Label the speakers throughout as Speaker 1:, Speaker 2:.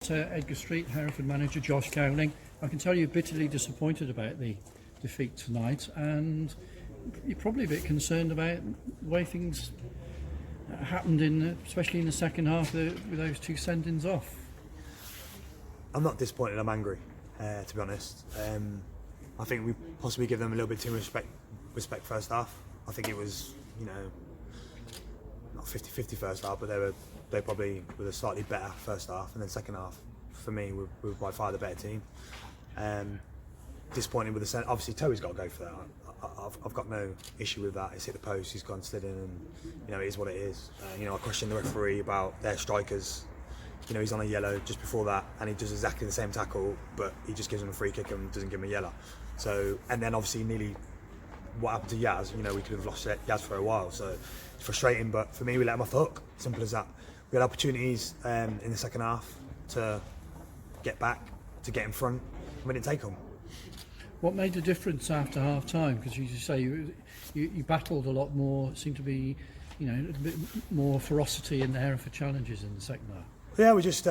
Speaker 1: Edgar Street, Hereford manager Josh Gowling. I can tell you're bitterly disappointed about the defeat tonight, and you're probably a bit concerned about the way things happened, especially in the second half with those two send-ins off.
Speaker 2: I'm not disappointed, I'm angry, to be honest. I think we possibly give them a little bit too much respect first half. I think it was, not 50-50 first half, but they probably were a slightly better first half, and then second half, for me, we were by far the better team. Disappointed with the send. Obviously, Toby's got to go for that. I've got no issue with that. He's hit the post, he's gone slid in, and it is what it is. I questioned the referee about their strikers. He's on a yellow just before that, and he does exactly the same tackle, but he just gives him a free kick and doesn't give him a yellow. So, and then obviously nearly what happened to Yaz, we could have lost Yaz for a while. So it's frustrating, but for me, we let him off the hook. Simple as that. We had opportunities in the second half to get back, to get in front, and we didn't take them.
Speaker 1: What made the difference after half time? Because you say you battled a lot more. It seemed to be, a bit more ferocity in the Hereford challenges in the second half.
Speaker 2: Yeah, we just,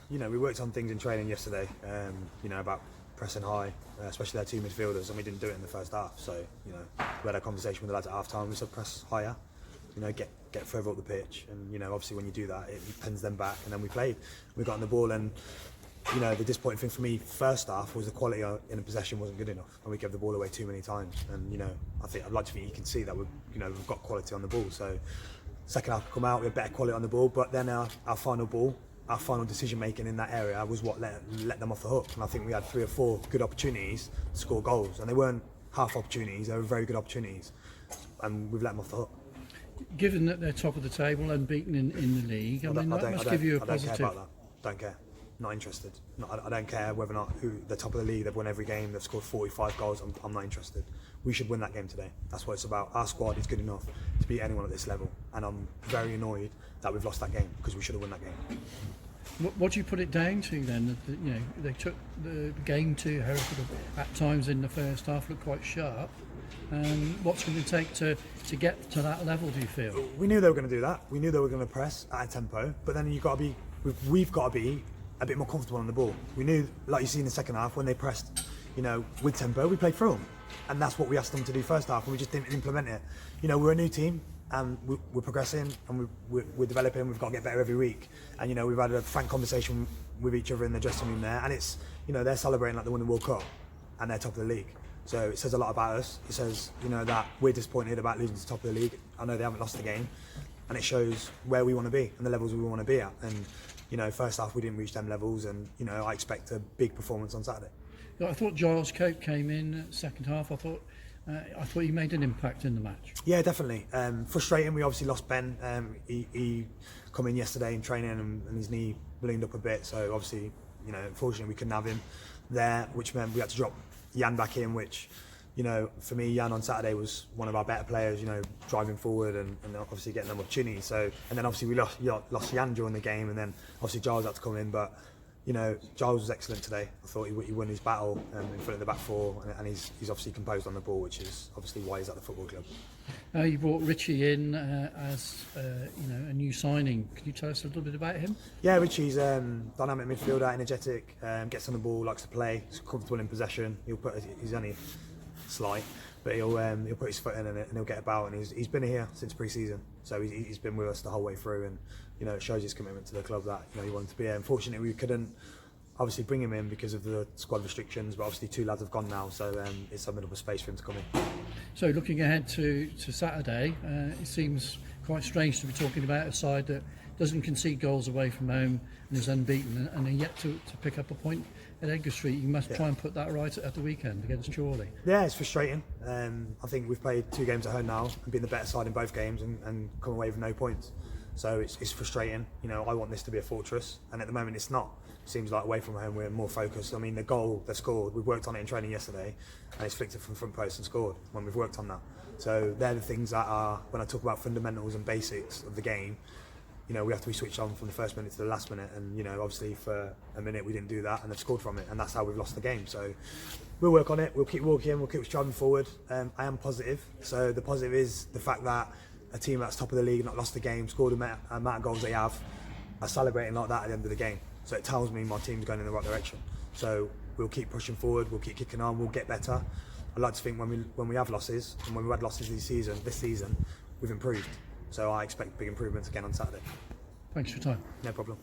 Speaker 2: we worked on things in training yesterday, about pressing high, especially their two midfielders, and we didn't do it in the first half. So, we had a conversation with the lads at half time. We said press higher, get further up the pitch, and obviously when you do that, it pens them back, and then we played. We got on the ball, and the disappointing thing for me first half was the quality in the possession wasn't good enough, and we gave the ball away too many times. And I'd like to think you can see that we've got quality on the ball. So second half come out, we had better quality on the ball, but then our final ball, our final decision making in that area was what let them off the hook. And I think we had 3 or 4 good opportunities to score goals, and they weren't half opportunities; they were very good opportunities, and we've let them off the hook.
Speaker 1: Given that they're top of the table, unbeaten in the league, that must give you a positive.
Speaker 2: I don't care about that. Don't care. Not interested. I don't care whether or not they're top of the league. They've won every game. They've scored 45 goals. I'm not interested. We should win that game today. That's what it's about. Our squad is good enough to beat anyone at this level, and I'm very annoyed that we've lost that game because we should have won that game.
Speaker 1: What do you put it down to then? That, they took the game to Hereford at times in the first half, looked quite sharp. What's going to take to get to that level, do you feel?
Speaker 2: We knew they were going to do that. We knew they were going to press at a tempo, but then we've got to be a bit more comfortable on the ball. We knew, like you see in the second half, when they pressed, with tempo, we played through them, and that's what we asked them to do first half, and we just didn't implement it. We're a new team, and we're progressing, and we're developing. We've got to get better every week, and we've had a frank conversation with each other in the dressing room there, and it's they're celebrating like they won the World Cup, and they're top of the league. So it says a lot about us. It says that we're disappointed about losing to the top of the league. I know they haven't lost the game, and it shows where we want to be and the levels we want to be at. And first half we didn't reach them levels, and I expect a big performance on Saturday.
Speaker 1: I thought Giles Cope came in second half. I thought he made an impact in the match.
Speaker 2: Yeah, definitely. Frustrating. We obviously lost Ben. He come in yesterday in training, and his knee ballooned up a bit. So obviously, unfortunately we couldn't have him there, which meant we had to drop Jan back in, which for me, Jan on Saturday was one of our better players, driving forward and obviously getting them opportunities. So, and then obviously we lost Jan during the game, and then obviously Giles had to come in, but Giles was excellent today. I thought he won his battle in front of the back four, and he's obviously composed on the ball, which is obviously why he's at the football club.
Speaker 1: You brought Richy in as a new signing. Can you tell us a little bit about him?
Speaker 2: Yeah, Richy's dynamic midfielder, energetic, gets on the ball, likes to play, he's comfortable in possession. He's only slight, but he'll put his foot in and he'll get about, and he's been here since pre-season, so he's been with us the whole way through, and it shows his commitment to the club that he wanted to be here. Unfortunately, we couldn't obviously bring him in because of the squad restrictions, but obviously 2 lads have gone now, so it's opened up a space for him to come in.
Speaker 1: So looking ahead to Saturday, it seems quite strange to be talking about a side that doesn't concede goals away from home and is unbeaten, and are yet to pick up a point at Edgar Street. You must try and put that right at the weekend against Gowling.
Speaker 2: Yeah, it's frustrating. I think we've played 2 games at home now and been the better side in both games and come away with no points. So it's frustrating. I want this to be a fortress, and at the moment it's not. It seems like away from home we're more focused. I mean, the goal they scored, we worked on it in training yesterday, and it's flicked it from front post and scored when we've worked on that. So they're the things that are, when I talk about fundamentals and basics of the game, we have to be switched on from the first minute to the last minute, and obviously for a minute we didn't do that, and they've scored from it, and that's how we've lost the game. So we'll work on it, we'll keep walking, we'll keep striving forward. I am positive. So the positive is the fact that a team that's top of the league, not lost the game, scored the amount of goals they have, are celebrating like that at the end of the game. So it tells me my team's going in the right direction. So we'll keep pushing forward, we'll keep kicking on, we'll get better. I like to think when we have losses, and when we had losses this season, we've improved. So I expect big improvements again on Saturday.
Speaker 1: Thanks for your time.
Speaker 2: No problem.